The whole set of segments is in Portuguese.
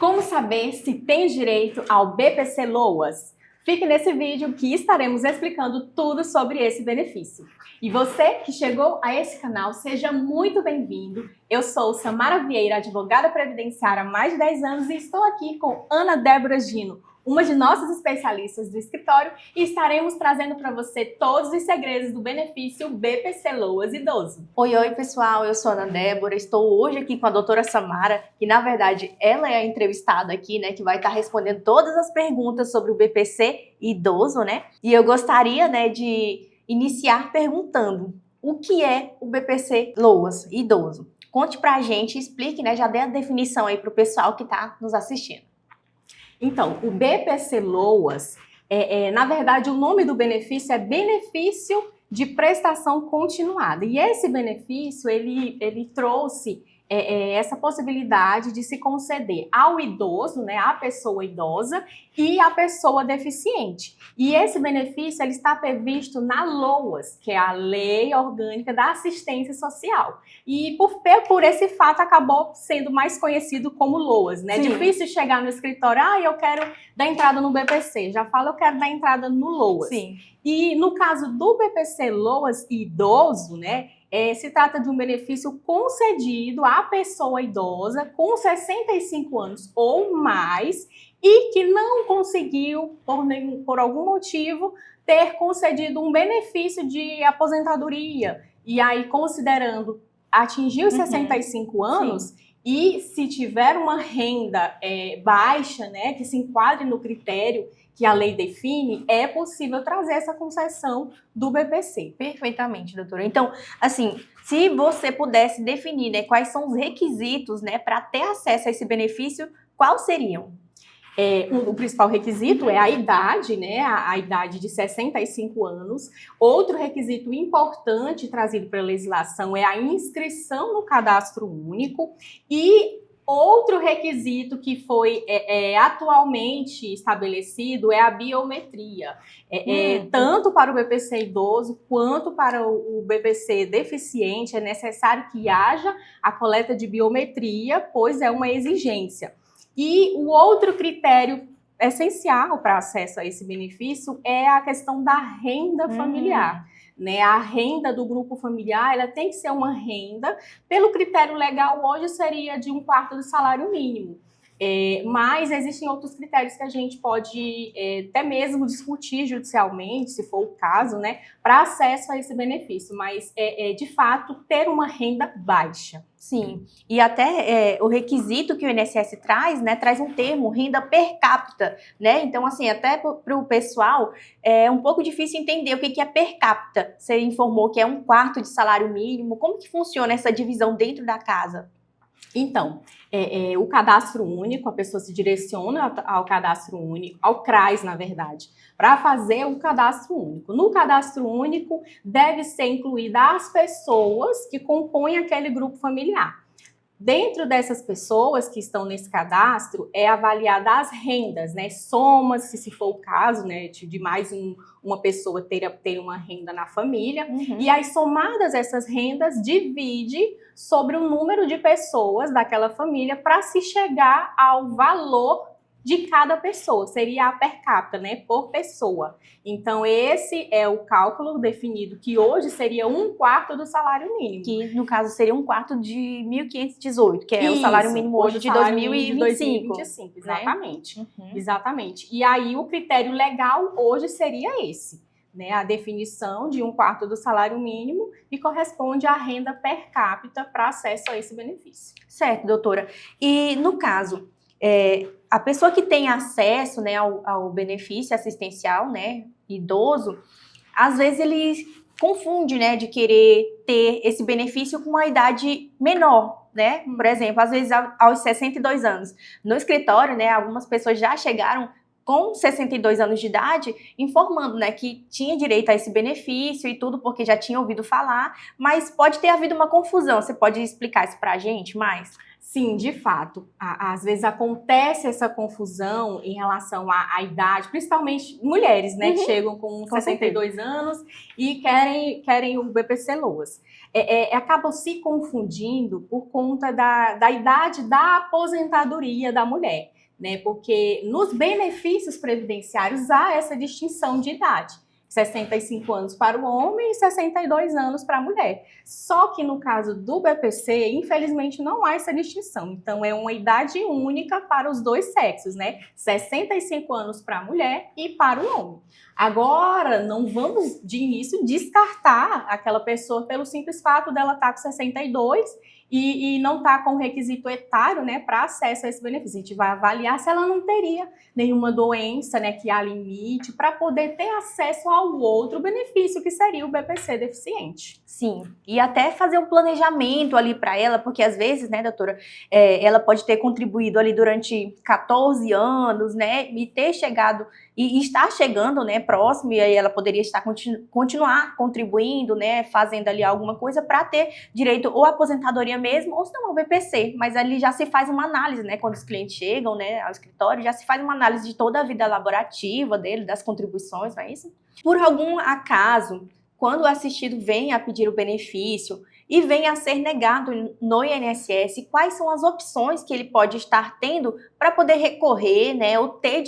Como saber se tem direito ao BPC Loas? Fique nesse vídeo que estaremos explicando tudo sobre esse benefício. E você que chegou a esse canal, seja muito bem-vindo. Eu sou Samara Vieira, advogada previdenciária há mais de 10 anos e estou aqui com Ana Débora Gino, uma de nossas especialistas do escritório, e estaremos trazendo para você todos os segredos do benefício BPC Loas Idoso. Oi, pessoal, eu sou a Ana Débora, estou hoje aqui com a doutora Samara, que na verdade ela é a entrevistada aqui, né, que vai estar respondendo todas as perguntas sobre o BPC Idoso, né? E eu gostaria, né, de iniciar perguntando o que é o BPC Loas Idoso. Conte pra gente, explique, né, já dê a definição aí pro pessoal que está nos assistindo. Então, o BPC Loas, na verdade, o nome do benefício é Benefício de Prestação Continuada. E esse benefício, ele trouxe essa possibilidade de se conceder ao idoso, né, à pessoa idosa e à pessoa deficiente. E esse benefício ele está previsto na LOAS, que é a Lei Orgânica da Assistência Social. E por esse fato acabou sendo mais conhecido como LOAS, né? É difícil chegar no escritório, eu quero dar entrada no BPC. Já falo, eu quero dar entrada no LOAS. Sim. E no caso do BPC Loas Idoso, né? Se trata de um benefício concedido à pessoa idosa com 65 anos ou mais e que não conseguiu, por algum motivo, ter concedido um benefício de aposentadoria. E aí, considerando atingir os 65 anos, sim, e se tiver uma renda baixa, né, que se enquadre no critério que a lei define, é possível trazer essa concessão do BPC. Perfeitamente, doutora. Então, assim, se você pudesse definir, né, quais são os requisitos, né, para ter acesso a esse benefício, quais seriam? O principal requisito é a idade, né? A idade de 65 anos. Outro requisito importante trazido pela legislação é a inscrição no cadastro único. E outro requisito que foi atualmente estabelecido é a biometria. Tanto para o BPC idoso quanto para o BPC deficiente é necessário que haja a coleta de biometria, pois é uma exigência. E o outro critério essencial para acesso a esse benefício é a questão da renda familiar. Né? A renda do grupo familiar ela tem que ser uma renda, pelo critério legal hoje seria de 1/4 do salário mínimo. Mas existem outros critérios que a gente pode até mesmo discutir judicialmente, se for o caso, né, para acesso a esse benefício, mas de fato ter uma renda baixa. Sim, e até o requisito que o INSS traz, né, traz um termo, renda per capita, né, então assim, até para o pessoal é um pouco difícil entender o que é per capita. Você informou que é 1/4 de salário mínimo, como que funciona essa divisão dentro da casa? Então, o cadastro único, a pessoa se direciona ao cadastro único, ao CRAS, na verdade, para fazer o cadastro único. No cadastro único, deve ser incluída as pessoas que compõem aquele grupo familiar. Dentro dessas pessoas que estão nesse cadastro, é avaliada as rendas, né? Soma-se, se for o caso, né, de mais uma pessoa ter uma renda na família. E aí, somadas essas rendas, divide sobre o número de pessoas daquela família para se chegar ao valor de cada pessoa, seria a per capita, né, por pessoa. Então, esse é o cálculo definido, que hoje seria 1/4 do salário mínimo. Que, no caso, seria 1/4 de 1.518, que é o salário mínimo hoje de 2025. Exatamente, exatamente. E aí, o critério legal hoje seria esse, né, a definição de 1/4 do salário mínimo e corresponde à renda per capita para acesso a esse benefício. Certo, doutora. E, no caso, a pessoa que tem acesso, né, ao benefício assistencial, né, idoso, às vezes ele confunde, né, de querer ter esse benefício com uma idade menor, né? Por exemplo, às vezes aos 62 anos. No escritório, né, algumas pessoas já chegaram com 62 anos de idade, informando, né, que tinha direito a esse benefício e tudo, porque já tinha ouvido falar, mas pode ter havido uma confusão. Você pode explicar isso pra gente mais? Sim, de fato. Às vezes acontece essa confusão em relação à idade, principalmente mulheres, né, que chegam com 62 anos e querem o BPC Loas. Acabam se confundindo por conta da idade da aposentadoria da mulher, né? Porque nos benefícios previdenciários há essa distinção de idade. 65 anos para o homem e 62 anos para a mulher. Só que no caso do BPC, infelizmente, não há essa distinção. Então, é uma idade única para os dois sexos, né? 65 anos para a mulher e para o homem. Agora, não vamos, de início, descartar aquela pessoa pelo simples fato dela estar com 62 e não estar com o requisito etário, né, para acesso a esse benefício. A gente vai avaliar se ela não teria nenhuma doença, né, que há limite, para poder ter acesso ao outro benefício, que seria o BPC deficiente. Sim, e até fazer um planejamento ali para ela, porque às vezes, né, doutora, ela pode ter contribuído ali durante 14 anos, né, e ter chegado, e estar chegando, né, próximo, e aí ela poderia estar continuar contribuindo, né, fazendo ali alguma coisa para ter direito ou à aposentadoria mesmo, ou se não ao BPC, mas ali já se faz uma análise, né, quando os clientes chegam, né, ao escritório, já se faz uma análise de toda a vida laborativa dele, das contribuições, não é isso? Por algum acaso, quando o assistido vem a pedir o benefício e vem a ser negado no INSS, quais são as opções que ele pode estar tendo para poder recorrer, né, ou ter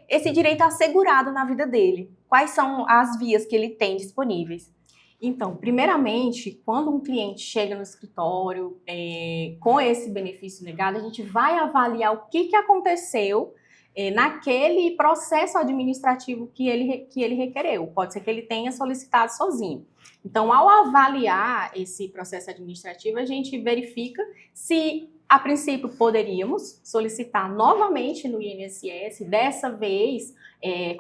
esse direito assegurado na vida dele? Quais são as vias que ele tem disponíveis? Então, primeiramente, quando um cliente chega no escritório com esse benefício negado, a gente vai avaliar o que aconteceu naquele processo administrativo que ele requereu. Pode ser que ele tenha solicitado sozinho. Então, ao avaliar esse processo administrativo, a gente verifica se, a princípio, poderíamos solicitar novamente no INSS, dessa vez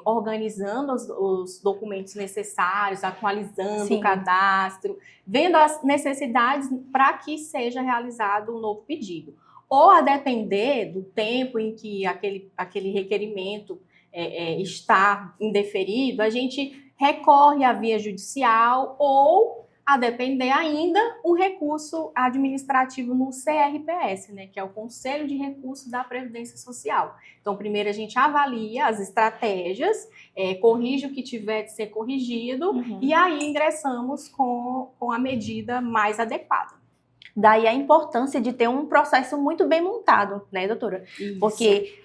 organizando os documentos necessários, atualizando Sim. o cadastro, vendo as necessidades para que seja realizado um novo pedido. Ou a depender do tempo em que aquele requerimento está indeferido, a gente recorre à via judicial ou, a depender ainda, um recurso administrativo no CRPS, né, que é o Conselho de Recursos da Previdência Social. Então, primeiro a gente avalia as estratégias, corrige o que tiver de ser corrigido, e aí ingressamos com a medida mais adequada. Daí a importância de ter um processo muito bem montado, né, doutora? Isso. Porque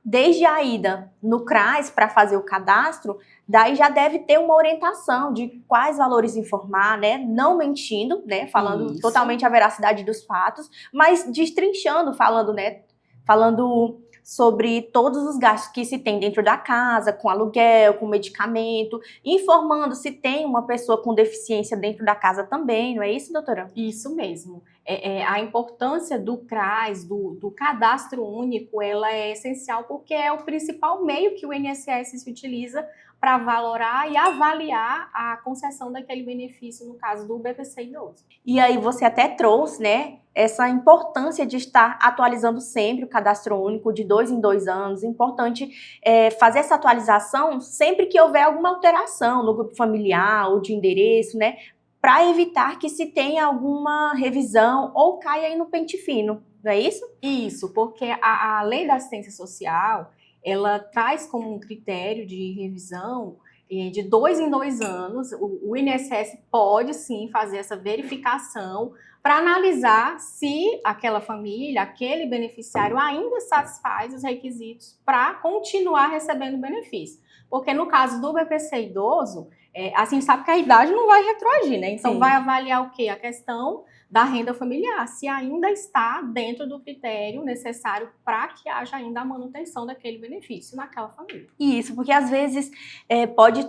desde a ida no CRAS para fazer o cadastro, daí já deve ter uma orientação de quais valores informar, né? Não mentindo, né? Falando Isso. totalmente a veracidade dos fatos, mas destrinchando, falando, né? Falando sobre todos os gastos que se tem dentro da casa, com aluguel, com medicamento, informando se tem uma pessoa com deficiência dentro da casa também, não é isso, doutora? Isso mesmo. A importância do CRAS, do cadastro único, ela é essencial porque é o principal meio que o INSS se utiliza para valorar e avaliar a concessão daquele benefício, no caso do BPC idoso. E aí você até trouxe, né, essa importância de estar atualizando sempre o cadastro único de 2 em 2 anos. Importante fazer essa atualização sempre que houver alguma alteração no grupo familiar ou de endereço, né, para evitar que se tenha alguma revisão ou caia aí no pente fino, não é isso? Isso, porque a Lei da Assistência Social, ela traz como um critério de revisão de 2 em 2 anos. O INSS pode sim fazer essa verificação para analisar se aquela família, aquele beneficiário ainda satisfaz os requisitos para continuar recebendo o benefício. Porque no caso do BPC idoso, assim, sabe que a idade não vai retroagir, né? Então, sim, vai avaliar o quê? A questão da renda familiar, se ainda está dentro do critério necessário para que haja ainda a manutenção daquele benefício naquela família. Isso, porque às vezes pode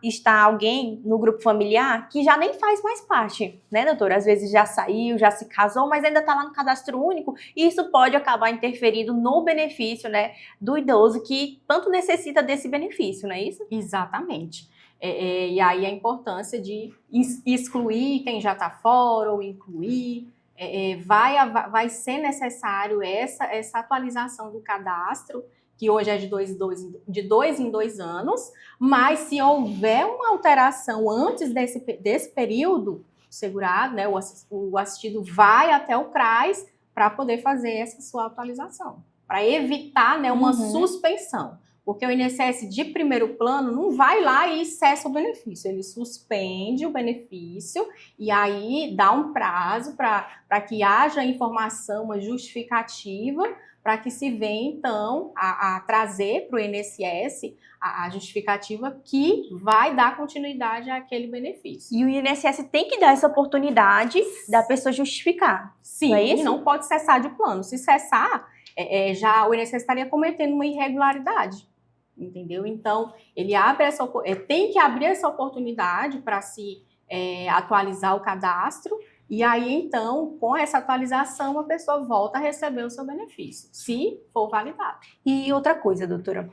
estar alguém no grupo familiar que já nem faz mais parte, né, doutora? Às vezes já saiu, já se casou, mas ainda está lá no cadastro único, e isso pode acabar interferindo no benefício, né, do idoso que tanto necessita desse benefício, não é isso? Exatamente. E aí a importância de excluir quem já está fora ou incluir. Vai ser necessário essa atualização do cadastro, que hoje é de 2 em 2 anos, mas se houver uma alteração antes desse período, o segurado, né, o assistido vai até o CRAS para poder fazer essa sua atualização, para evitar, né, uma suspensão. Porque o INSS de primeiro plano não vai lá e cessa o benefício, ele suspende o benefício e aí dá um prazo para que haja informação, uma justificativa, para que se venha, então, a trazer para o INSS a justificativa que vai dar continuidade àquele benefício. E o INSS tem que dar essa oportunidade da pessoa justificar. Sim, não é isso? Não pode cessar de plano. Se cessar, já o INSS estaria cometendo uma irregularidade. Entendeu? Então, ele tem que abrir essa oportunidade para se atualizar o cadastro, e aí, então, com essa atualização, a pessoa volta a receber o seu benefício, se for validado. E outra coisa, doutora,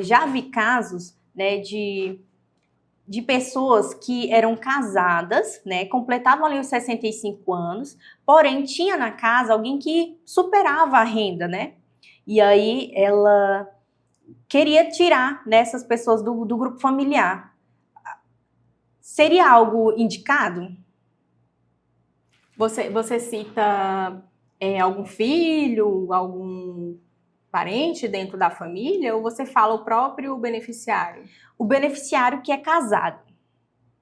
já vi casos, né, de pessoas que eram casadas, né, completavam ali os 65 anos, porém tinha na casa alguém que superava a renda, né? E aí ela queria tirar dessas pessoas do grupo familiar. Seria algo indicado? Você cita algum filho, algum parente dentro da família, ou você fala o próprio beneficiário? O beneficiário que é casado.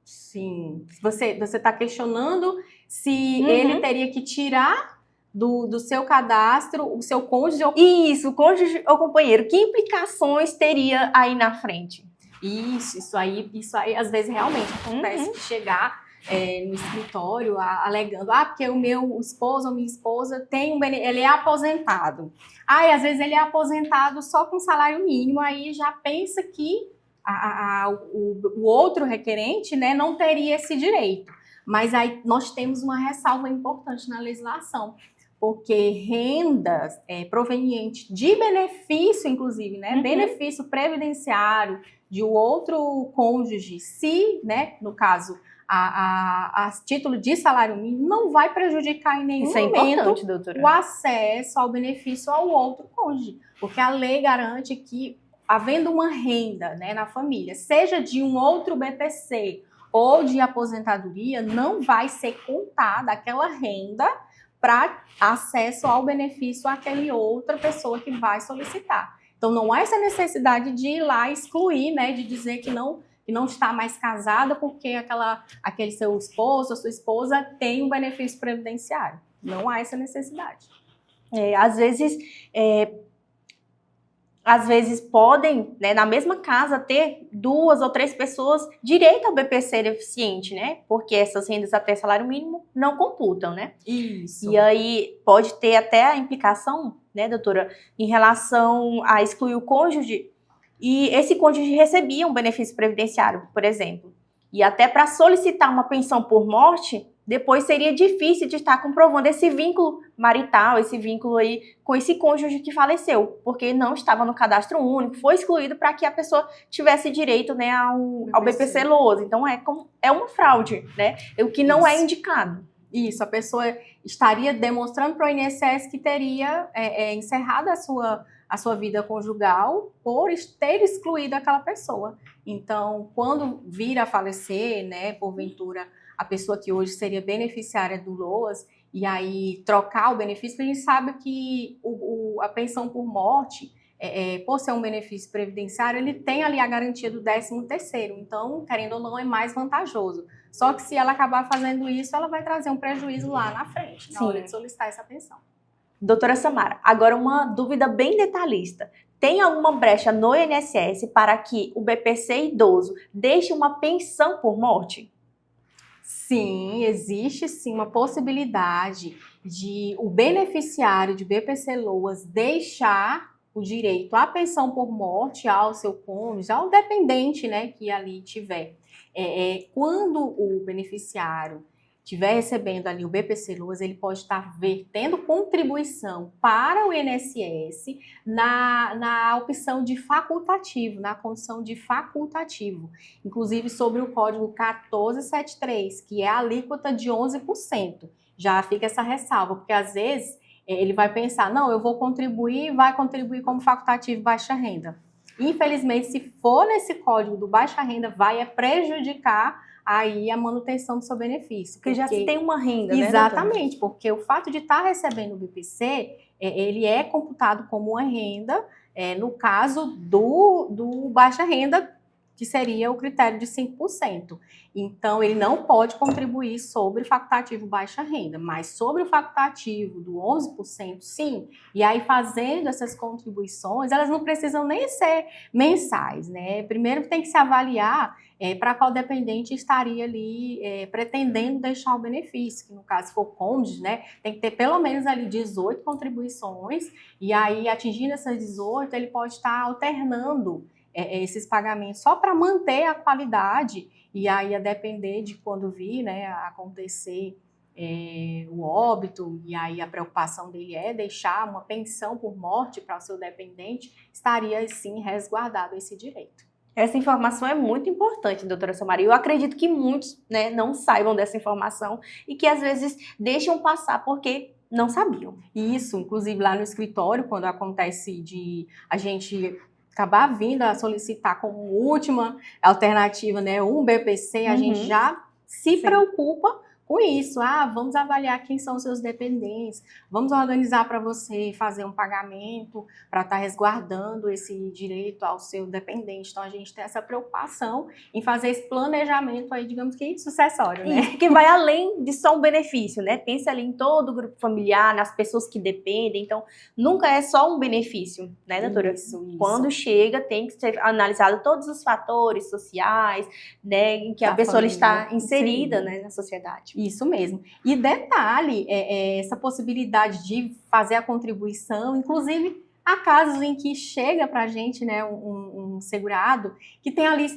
Sim. Você está questionando se ele teria que tirar do seu cadastro o seu cônjuge ou... Isso, cônjuge ou companheiro. Que implicações teria aí na frente? Isso aí às vezes realmente acontece de chegar no escritório alegando, porque o meu esposo ou minha esposa ele é aposentado. E às vezes ele é aposentado só com salário mínimo, aí já pensa que o outro requerente, né, não teria esse direito. Mas aí nós temos uma ressalva importante na legislação, porque rendas provenientes de benefício, inclusive, né, benefício previdenciário de um outro cônjuge, se, né, no caso, a título de salário mínimo, não vai prejudicar em nenhum momento o acesso ao benefício ao outro cônjuge, porque a lei garante que, havendo uma renda, né, na família, seja de um outro BPC ou de aposentadoria, não vai ser contada aquela renda para acesso ao benefício àquela outra pessoa que vai solicitar. Então, não há essa necessidade de ir lá excluir, né, de dizer que não está mais casada porque aquele seu esposo ou sua esposa tem um benefício previdenciário. Não há essa necessidade. Às vezes podem, né, na mesma casa, ter 2 ou 3 pessoas direito ao BPC deficiente, né? Porque essas rendas até salário mínimo não computam, né? Isso. E aí pode ter até a implicação, né, doutora, em relação a excluir o cônjuge, e esse cônjuge recebia um benefício previdenciário, por exemplo. E até para solicitar uma pensão por morte, depois seria difícil de estar comprovando esse vínculo marital, esse vínculo aí com esse cônjuge que faleceu, porque não estava no cadastro único, foi excluído para que a pessoa tivesse direito, né, ao BPC LOAS. Então é uma fraude, né? O que não é indicado. Isso, a pessoa estaria demonstrando para o INSS que teria encerrado a sua vida conjugal por ter excluído aquela pessoa. Então, quando vir a falecer, né, porventura, a pessoa que hoje seria beneficiária do LOAS, e aí trocar o benefício, a gente sabe que a pensão por morte, por ser um benefício previdenciário, ele tem ali a garantia do 13º, então, querendo ou não, é mais vantajoso. Só que se ela acabar fazendo isso, ela vai trazer um prejuízo lá na frente, na hora de solicitar essa pensão. Doutora Samara, agora uma dúvida bem detalhista. Tem alguma brecha no INSS para que o BPC idoso deixe uma pensão por morte? Sim, existe sim uma possibilidade de o beneficiário de BPC LOAS deixar o direito à pensão por morte ao seu cônjuge, ao dependente, né, que ali tiver. Quando o beneficiário estiver recebendo ali o BPC LOAS, ele pode estar vertendo contribuição para o INSS na opção de facultativo, na condição de facultativo, inclusive sobre o código 1473, que é a alíquota de 11%. Já fica essa ressalva, porque às vezes ele vai pensar, não, eu vou contribuir, vai contribuir como facultativo baixa renda. Infelizmente, se for nesse código do baixa renda, vai prejudicar aí a manutenção do seu benefício. Porque já se tem uma renda, né? Exatamente, porque o fato de estar recebendo o BPC, ele é computado como uma renda, no caso do baixa renda, que seria o critério de 5%. Então, ele não pode contribuir sobre o facultativo baixa renda, mas sobre o facultativo do 11%, sim. E aí, fazendo essas contribuições, elas não precisam nem ser mensais, né? Primeiro tem que se avaliar para qual dependente estaria ali pretendendo deixar o benefício, que no caso, se for cônjuge, né, tem que ter pelo menos ali 18 contribuições, e aí, atingindo essas 18, ele pode estar alternando esses pagamentos só para manter a qualidade, e aí a depender de quando vir, né, acontecer o óbito, e aí a preocupação dele é deixar uma pensão por morte para o seu dependente, estaria sim resguardado esse direito. Essa informação é muito importante, doutora Samara. Eu acredito que muitos, né, não saibam dessa informação e que às vezes deixam passar porque não sabiam. Isso, inclusive lá no escritório, quando acontece de a gente acabar vindo a solicitar como última alternativa, né, um BPC, a gente já se preocupa com isso. Vamos avaliar quem são os seus dependentes, vamos organizar para você fazer um pagamento para estar resguardando esse direito ao seu dependente. Então, a gente tem essa preocupação em fazer esse planejamento aí, digamos que sucessório, né? Isso, que vai além de só um benefício, né? Pensa ali em todo o grupo familiar, nas pessoas que dependem. Então, nunca é só um benefício, né, doutora? Isso. Quando chega, tem que ser analisado todos os fatores sociais, né, em que a pessoa está inserida, né, na sociedade. Isso mesmo. E detalhe, essa possibilidade de fazer a contribuição, inclusive há casos em que chega para a gente, né, um segurado que tem ali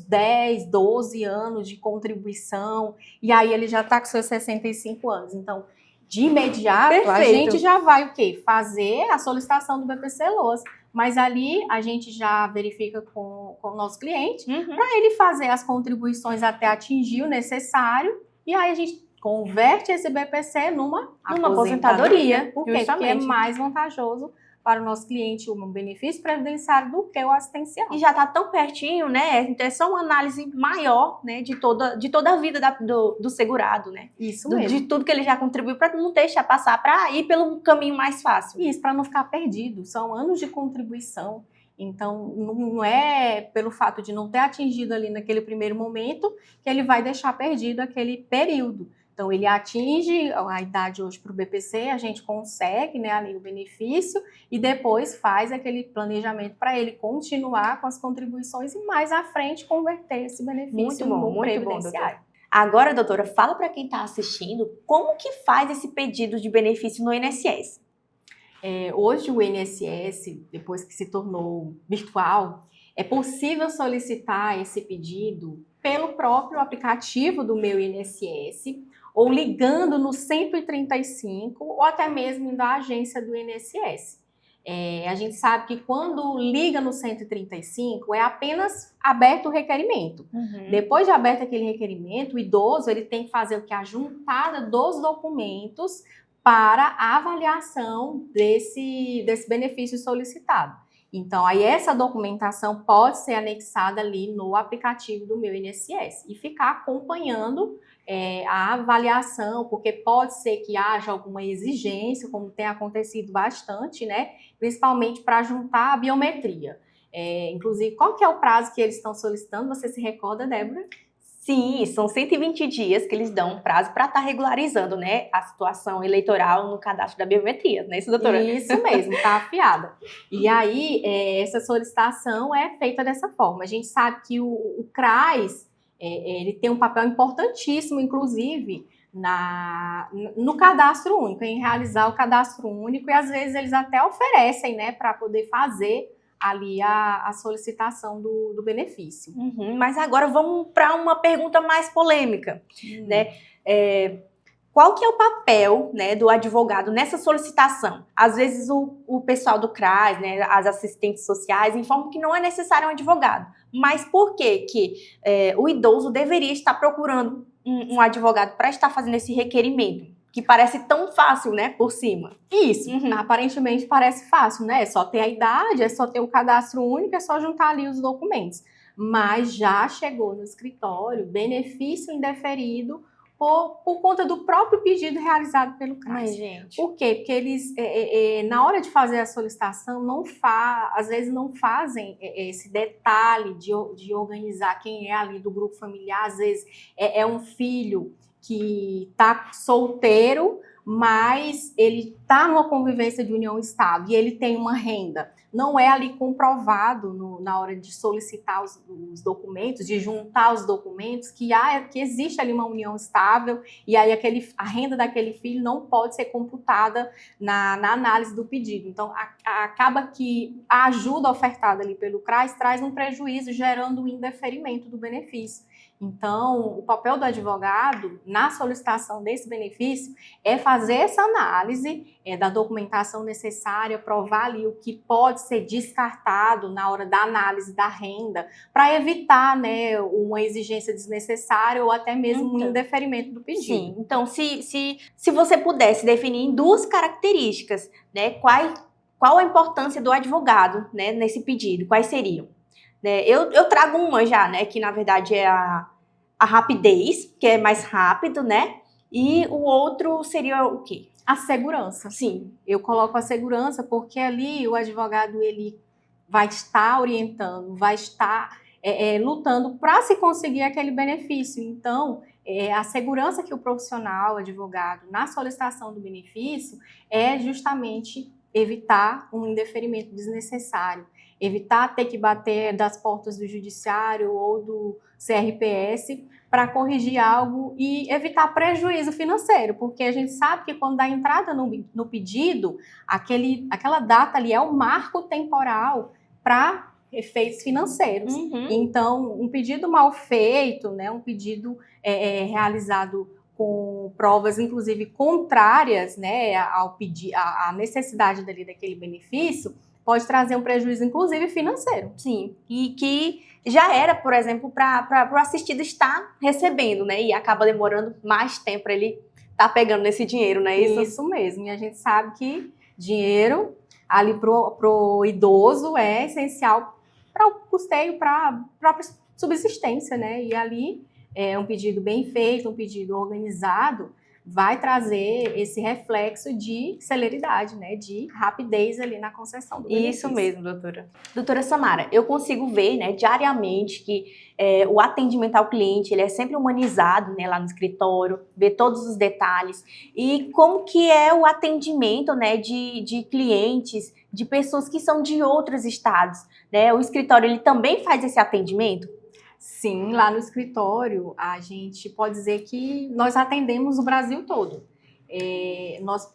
10, 12 anos de contribuição, e aí ele já está com seus 65 anos. Então, de imediato, Perfeito. A gente já vai o quê? Fazer a solicitação do BPC-LOAS. Mas ali a gente já verifica com o nosso cliente para ele fazer as contribuições até atingir o necessário. E aí a gente converte esse BPC numa aposentadoria. Por quê? Porque é mais vantajoso para o nosso cliente um benefício previdenciário do que o assistencial. E já está tão pertinho, né? Então é só uma análise maior, né, de toda a vida do segurado, né? Isso mesmo. De tudo que ele já contribuiu para não deixar passar, para ir pelo caminho mais fácil. Isso, para não ficar perdido. São anos de contribuição. Então, não é pelo fato de não ter atingido ali naquele primeiro momento que ele vai deixar perdido aquele período. Então, ele atinge a idade hoje para o BPC, a gente consegue, né, ali o benefício e depois faz aquele planejamento para ele continuar com as contribuições e mais à frente converter esse benefício no previdenciário. Agora, doutora, fala para quem está assistindo como que faz esse pedido de benefício no INSS. Hoje o INSS, depois que se tornou virtual, é possível solicitar esse pedido pelo próprio aplicativo do Meu INSS, ou ligando no 135, ou até mesmo indo à agência do INSS. A gente sabe que quando liga no 135, é apenas aberto o requerimento. Depois de aberto aquele requerimento, o idoso ele tem que fazer o que? A juntada dos documentos para a avaliação desse benefício solicitado. Então, aí essa documentação pode ser anexada ali no aplicativo do Meu INSS e ficar acompanhando a avaliação, porque pode ser que haja alguma exigência, como tem acontecido bastante, né? Principalmente para juntar a biometria. Inclusive, qual que é o prazo que eles estão solicitando? Você se recorda, Débora? Sim, são 120 dias que eles dão prazo para estar regularizando, né, a situação eleitoral no cadastro da biometria, não é isso, doutora? Isso mesmo, tá afiada. E aí, essa solicitação é feita dessa forma. A gente sabe que o CRAS, ele tem um papel importantíssimo, inclusive, no cadastro único, em realizar o cadastro único, e às vezes eles até oferecem, né, para poder fazer ali a solicitação do benefício. Mas agora vamos para uma pergunta mais polêmica, né? Qual que é o papel, né, do advogado nessa solicitação? Às vezes o pessoal do CRAS, né, as assistentes sociais, informam que não é necessário um advogado. Mas por que o idoso deveria estar procurando um advogado para estar fazendo esse requerimento? Que parece tão fácil, né, por cima. Isso, aparentemente parece fácil, né? É só ter a idade, é só ter o cadastro único, é só juntar ali os documentos. mas já chegou no escritório benefício indeferido por conta do próprio pedido realizado pelo CRAS. Mas, gente. Por quê? Porque eles, na hora de fazer a solicitação, às vezes não fazem esse detalhe de organizar quem é ali do grupo familiar. Às vezes é um filho que está solteiro, mas ele está numa convivência de união estável e ele tem uma renda. Não é ali comprovado na hora de solicitar os documentos, de juntar os documentos, que existe ali uma união estável e aí a renda daquele filho não pode ser computada na análise do pedido. Então, acaba que a ajuda ofertada ali pelo CRAS traz um prejuízo, gerando um indeferimento do benefício. Então, o papel do advogado na solicitação desse benefício é fazer essa análise da documentação necessária, provar ali o que pode ser descartado na hora da análise da renda, para evitar, né, uma exigência desnecessária ou até mesmo um indeferimento do pedido. Sim, então se você pudesse definir em 2 características, né, qual a importância do advogado, né, nesse pedido, quais seriam? Eu trago uma já, né, que na verdade é a rapidez, que é mais rápido, né? E o outro seria o quê? A segurança. Sim. Eu coloco a segurança porque ali o advogado ele vai estar orientando, vai estar lutando para se conseguir aquele benefício. Então, a segurança que o profissional, advogado, na solicitação do benefício é justamente evitar um indeferimento desnecessário, evitar ter que bater das portas do judiciário ou do CRPS para corrigir algo e evitar prejuízo financeiro, porque a gente sabe que quando dá entrada no pedido, aquela data ali é um marco temporal para efeitos financeiros. Uhum. Então, um pedido mal feito, né, um pedido realizado com provas, inclusive, contrárias, né, à necessidade daquele benefício, pode trazer um prejuízo, inclusive, financeiro. Sim, e que já era, por exemplo, para o assistido estar recebendo, né? E acaba demorando mais tempo para ele estar pegando nesse dinheiro, não é isso? Isso mesmo, e a gente sabe que dinheiro ali pro idoso é essencial para o custeio, para a própria subsistência, né? E ali um pedido bem feito, um pedido organizado, vai trazer esse reflexo de celeridade, né, de rapidez ali na concessão do benefício. Isso mesmo, doutora. Doutora Samara, eu consigo ver, né, diariamente que o atendimento ao cliente, ele é sempre humanizado, né, lá no escritório, ver todos os detalhes. E como que é o atendimento, né, de clientes, de pessoas que são de outros estados, né? O escritório, ele também faz esse atendimento? Sim, lá no escritório, a gente pode dizer que nós atendemos o Brasil todo. Nós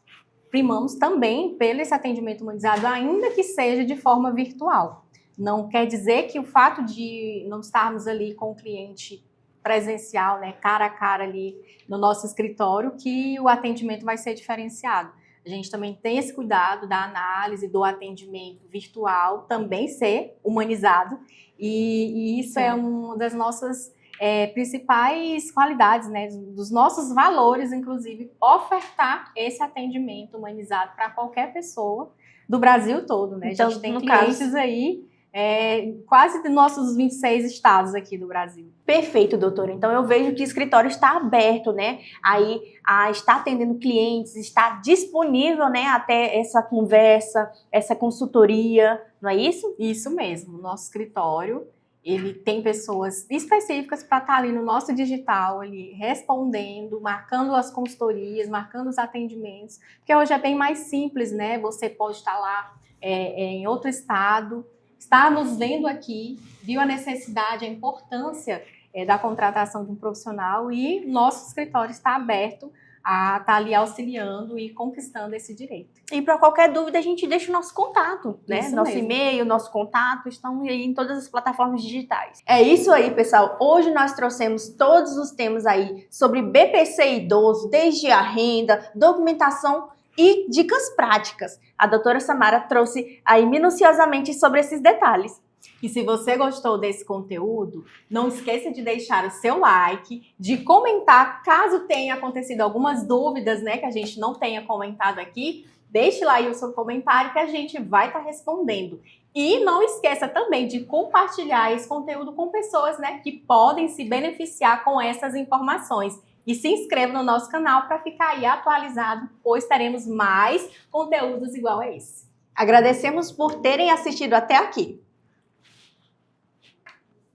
primamos também pelo esse atendimento humanizado, ainda que seja de forma virtual. Não quer dizer que o fato de não estarmos ali com o cliente presencial, né, cara a cara ali no nosso escritório, que o atendimento vai ser diferenciado. A gente também tem esse cuidado da análise do atendimento virtual também ser humanizado, e isso é uma das nossas principais qualidades, né, dos nossos valores, inclusive, ofertar esse atendimento humanizado para qualquer pessoa do Brasil todo, né? Então, a gente tem clientes aí quase dos nossos 26 estados aqui do Brasil. Perfeito, doutora. Então, eu vejo que o escritório está aberto, né? Aí, está atendendo clientes, está disponível, né? Até essa conversa, essa consultoria, não é isso? Isso mesmo. O nosso escritório, ele tem pessoas específicas para estar ali no nosso digital, ali, respondendo, marcando as consultorias, marcando os atendimentos, porque hoje é bem mais simples, né? Você pode estar lá em outro estado, está nos vendo aqui, viu a necessidade, a importância da contratação de um profissional e nosso escritório está aberto a estar ali auxiliando e conquistando esse direito. E para qualquer dúvida, a gente deixa o nosso contato, né? Isso nosso mesmo. e-mail, nosso contato, estão aí em todas as plataformas digitais. É isso aí, pessoal. Hoje nós trouxemos todos os temas aí sobre BPC idoso, desde a renda, documentação e dicas práticas. A doutora Samara trouxe aí minuciosamente sobre esses detalhes. E se você gostou desse conteúdo, não esqueça de deixar o seu like, de comentar caso tenha acontecido algumas dúvidas, né, que a gente não tenha comentado aqui, Deixe lá aí o seu comentário que a gente vai estar respondendo. E não esqueça também de compartilhar esse conteúdo com pessoas, né, que podem se beneficiar com essas informações. E se inscreva no nosso canal para ficar aí atualizado, pois teremos mais conteúdos igual a esse. Agradecemos por terem assistido até aqui.